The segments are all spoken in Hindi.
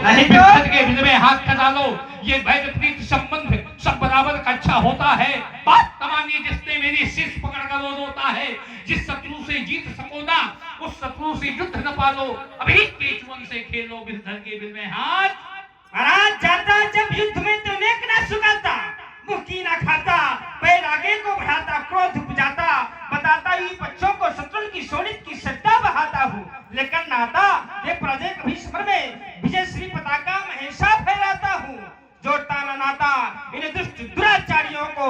नहीं तो के बिल में हाथ का डालो। ये वैध प्रीत संबंध सब बराबर का अच्छा होता है। बात तमानी जिसने मेरी शीश पकड़ कर रो रोता है। जिस शत्रु से जीत सको ना उस शत्रु से युद्ध न पालो। अभी केचुअन से खेलो बिल के बिल में हाथ। महाराज जाता जब युद्ध में तो नेक ना सुगाता, मुक्की ना खाता, पैर आगे को बढ़ाता, क्रोध उपजाता, बताता ही बच्चों को शत्रु की शोणित की सट्टा बहाता हूँ, लेकिन नाता ये प्रजय कभी समर में विजय श्री पताका महेशा फहराता हूँ। जोड़ता ना नाता इन दुष्ट दुराचारियों को,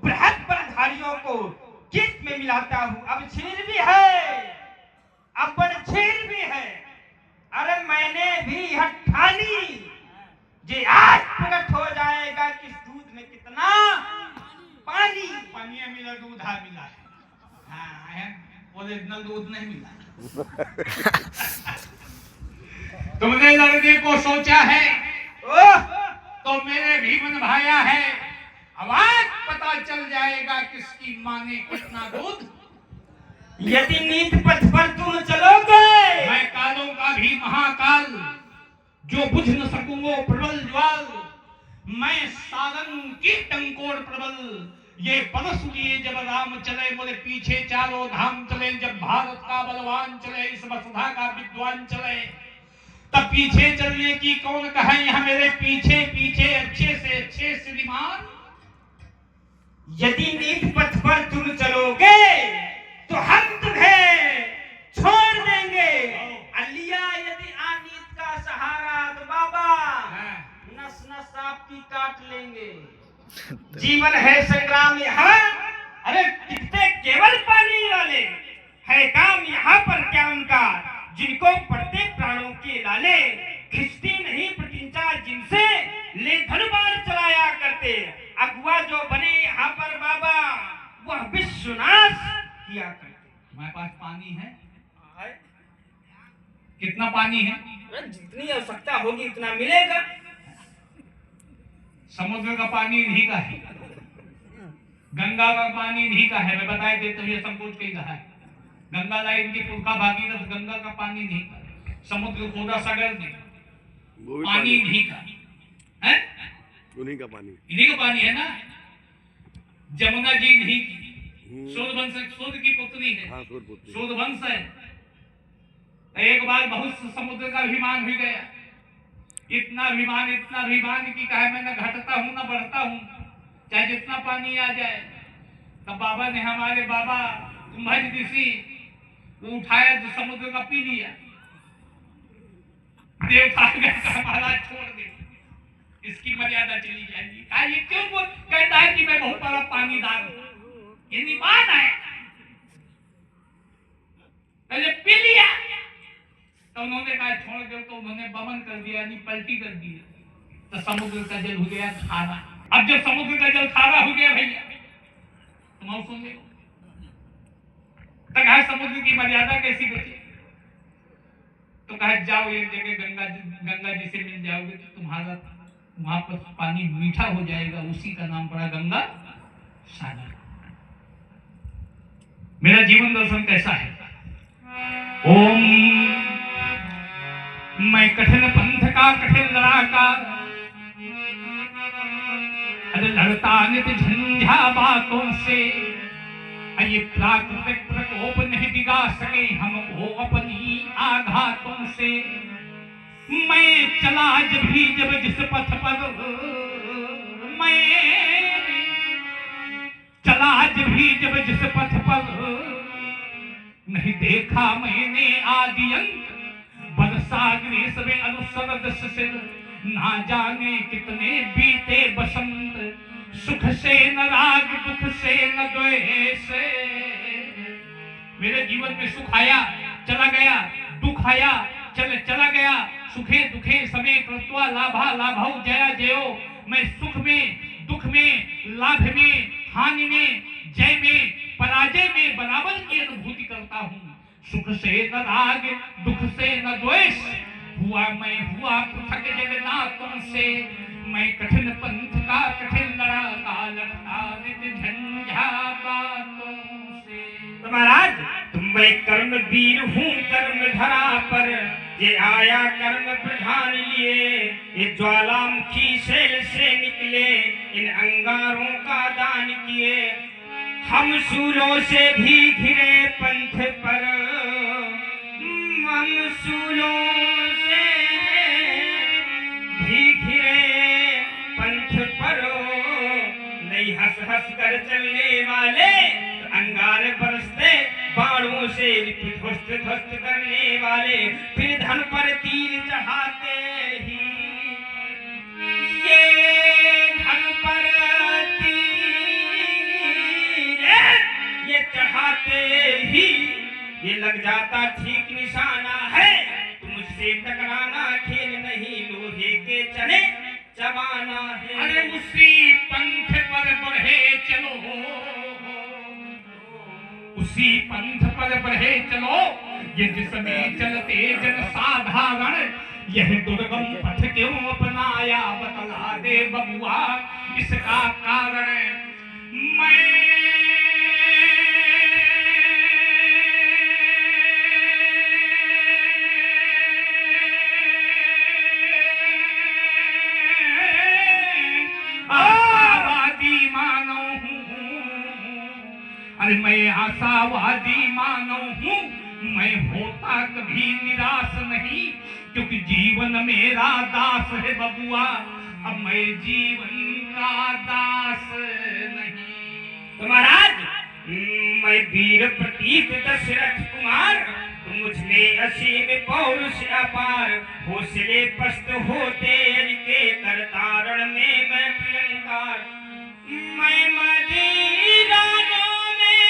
बृहद बलधारियों को गीत में मिलाता हूँ। अब छीर भी है, अब छीर भी है। अरे मैंने भी हठानी जे आज प्रकट हो जाएगा कि दूध में कितना पानी। पानी मिला, दूध मिला है। हाँ, ओरिजिनल दूध नहीं मिला। तुमने लड़ने को सोचा है तो मेरे भी मन भाया है। अब आज पता चल जाएगा किसकी माँ ने कितना दूध। यदि नीत पथ पर तुम चलोगे, मैं कालों का भी महाकाल, जो बुझ न सकूंगो प्रबल ज्वाल। मैं सारंग की टंकोड़ प्रबल। ये बरस लिए जब राम चले, बोले पीछे चारों धाम चले। जब भारत का बलवान चले, इस वसुधा का विद्वान चले, तब पीछे चलने की कौन कहे। यहाँ मेरे पीछे पीछे अच्छे से अच्छे श्रीमान। यदि नीत पथ पर तुम चलोगे तो हम तुम्हें छोड़ देंगे। अलिया यदि आनीत का सहारा तो बाबा नस नस आपकी काट लेंगे। जीवन है संग्राम यहाँ, अरे कितने केवल पानी वाले है काम यहाँ पर क्या उनका, जिनको पड़ते प्राणों के लाले। खिंचती नहीं प्रतिंचा जिनसे ले धनुबार चलाया करते। अगुआ जो बने यहाँ पर बाबा वह विश्वनाश किया करते। हमारे पास पानी है। कितना पानी है? जितनी आवश्यकता होगी उतना मिलेगा। समुद्र का पानी नहीं का है, गंगा का पानी नहीं का है। मैं बताए देता हूँ, ये संकोच कहीं कहा है। गंगा लाइन की पुरखा भागीरथ, गंगा का पानी नहीं का। समुद्र खोदा सागर ने पानी नहीं का है। उन्हीं का पानी, इन्हीं का पानी है ना। जमुना जी नहीं की, सूर्यवंश सूर्य की पुत्री है। हाँ, सूर्यवंश है। एक बार बहुत समुद्र का अभिमान हो गया। इतना अभिमान की कहे मैं न घटता हूँ न बढ़ता हूँ, चाहे जितना पानी आ जाए। तब बाबा ने, हमारे बाबा कुंभज ऋषि, उठाया जो समुद्र का पी लिया। देवता महाराज छोड़ दे, इसकी मर्यादा चली जाएगी। ये क्यों कहता है कि मैं बहुत बड़ा पानीदार हूँ? ये निमान है। पहले पी लिया तो उन्होंने कहा छोड़ दो, तो उन्होंने बमन कर दिया, यानी पलटी कर दी। तो समुद्र का जल हो गया खारा। अब जब समुद्र का जल खारा हो गया भैया, तुम और सुन लो, तो कहा समुद्र की मर्यादा कैसी बची? तो कहा जाओ एक जगह गंगा जी से मिल जाओगे तो तुम्हारा वहां पर पानी मीठा हो जाएगा। उसी का नाम पड़ा गंगा सागर। मेरा जीवन दर्शन कैसा है? ओम मैं कठिन पंथ का कठिन लड़ाका, अरे लड़ता नित झंझा बातों से। ये प्राकृतिक प्रकोप नहीं दिगा सके हमको अपनी आघातों से। मैं चला जब जिस पथ पर, मैं चला जब जिस पथ पर, नहीं देखा मैंने आदि अंत। बरसागरी में अनुसरद सिर, ना जाने कितने बीते बसंत। सुख से न राग, दुख से न द्वेष। मेरे जीवन में सुख आया चला गया, दुख आया चला गया। सुखे दुखे समय कृत्वा लाभा लाभौ जया जयो। मैं सुख में, दुख में, लाभ में, हानि में, जय में, पराजय में बराबर की अनुभूति करता हूँ। सुख से न राग, दुख से न द्वेष। हुआ पृथक जगन्नाथों से। मैं कठिन पंथ का कठिन लड़ाका, लड़ता नित झंझा बातों से। तो महाराज तुम मैं कर्म वीर हूँ कर्म धरा पर, ये आया कर्म प्रधान लिए, ये ज्वालामुखी शैल से निकले, इन अंगारों का दान किए। हम सूलों से भी घिरे पंथ पर, हम सूलों से भी घिरे पंथ पर, नहीं हंस हंस कर चलने वाले, अंगार बरसते बाणों से ध्वस्त ध्वस्त करने वाले, फिर धन पर तीर चढ़ाते ही, ये धन पर ये चढ़ाते ही, ये लग जाता ठीक निशाना है। तुम मुझसे टकराना खेल नहीं, लोहे के चने चबाना है। अरे उसी पंथ पर बढ़े चलो, उसी पंथ पर बढ़े चलो, ये जिसमें चलते जन साधारण, यह दुर्गम पथ क्यों अपनाया, बतला दे बबुआ इसका कारण। मैं आशावादी मानव हूँ, अरे मैं आशावादी मानव हूँ, मैं होता कभी निराश नहीं, क्योंकि जीवन मेरा दास है बबुआ, अब मैं जीवन का दास नहीं। तो महाराज मैं वीर प्रतीक दशरथ कुमार, मुझ में असीम पौरुष अपार, हौसले पस्त होते के करतारण में मैं प्रियंकार। मैं मदीरानों में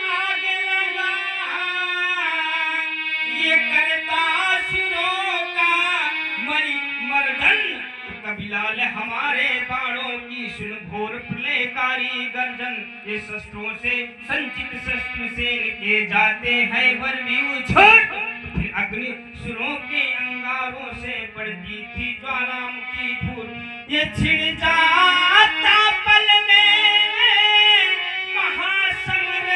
आग लगा, ये करता सुरों का मर्दन, कबिलाल हमारे बाणों की सुन घोर प्रलयकारी गर्जन। ये शस्त्रों से संचित शस्त्र से के जाते हैं वर भी उछाट, फिर अग्नि सुरों के अंगारों से पड़ती थी ज्वालामुखी फूट। ये छिड़ जाता पल में महासमर,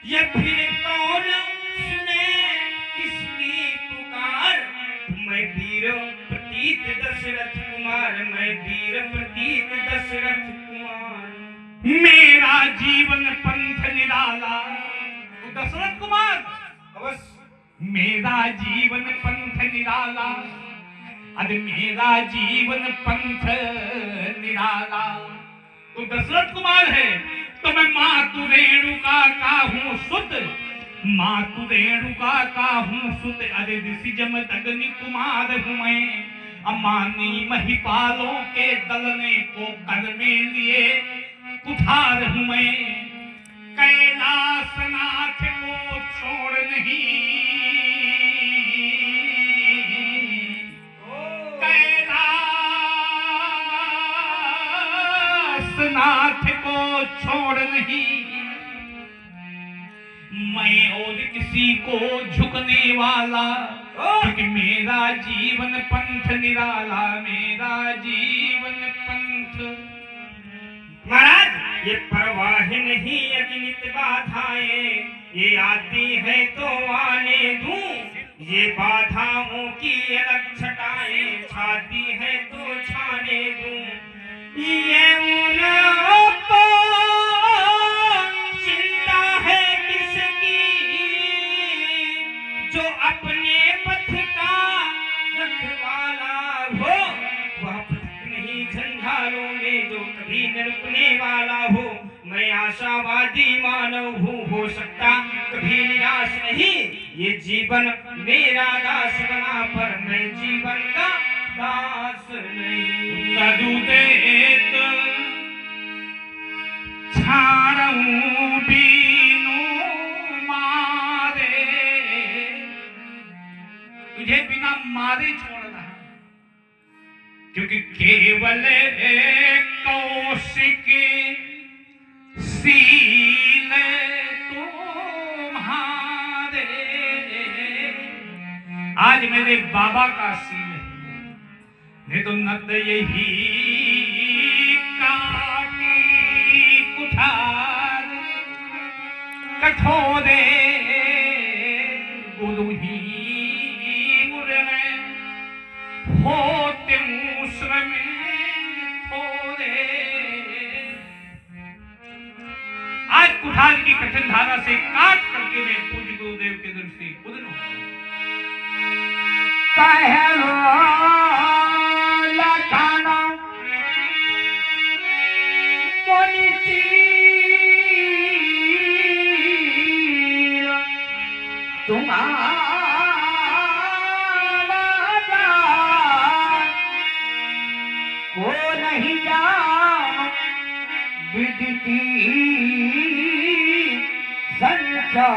ये फिर कौन सुने किसकी पुकार। मैं वीर प्रतीक दशरथ कुमार, मैं वीर प्रतीक दशरथ कुमार। मेरा जीवन पंथ निराला, दशरथ कुमार अवश्य। मेरा जीवन पंथ निराला, अरे मेरा जीवन पंथ निराला। तो दशरथ कुमार है तो मैं मातु रेणुका का हूँ सुत, मातु रेणुका का हूँ सुत, अरे ऋषि जमदग्नि कुमार हूँ मैं। अमानी महिपालों के दलने को कर में लिए कुठार हूँ मैं। कैलाशनाथ को छोड़ नहीं, कैलाशनाथ को छोड़ नहीं, मैं और किसी को झुकने वाला, क्योंकि मेरा जीवन पंथ निराला, मेरा जीवन पंथ। महाराज ये परवाह नहीं अगणित बाधाएं, ये आती है तो आने दूं, ये बाधाओं की अलग छटाएं छाती है तो छाने दूं। ये उनको चिंता है किसकी, जो अपने पथ का रखवाला हो, वह पथ नहीं झंझारों में जो कभी न रुकने वाला हो। मैं आशावादी मानव हूँ, हो सकता कभी निराश नहीं, ये जीवन मेरा दास बना, पर मैं जीवन का दास नहीं। तदुदेत छाड़ूं बीनू मारे, तुझे बिना मारे छोड़ना, क्योंकि केवल कौशिक सील तुम्हारे। आज मेरे बाबा का सील है, नहीं तो नद यही काटी कुठार, कठोरे गुरु ही होते मूसर में थोड़े। आज कुठार की कठिन धारा से काट करके मैं पूज्य गुरुदेव के दर से उधर लखाना तुम्हारा को नहीं जान विदिती संसार,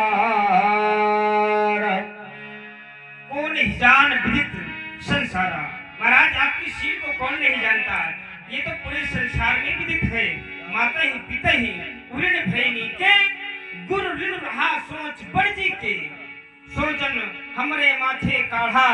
को नहीं जान विदित संसार। महाराज आपकी शील को कौन नहीं जानता, ये तो पूरे संसार में विदित है। माता ही पिता ही उऋण भयनी के गुरु ऋण रहा सोच बड़ जी के, सोचन हमरे माथे काढ़ा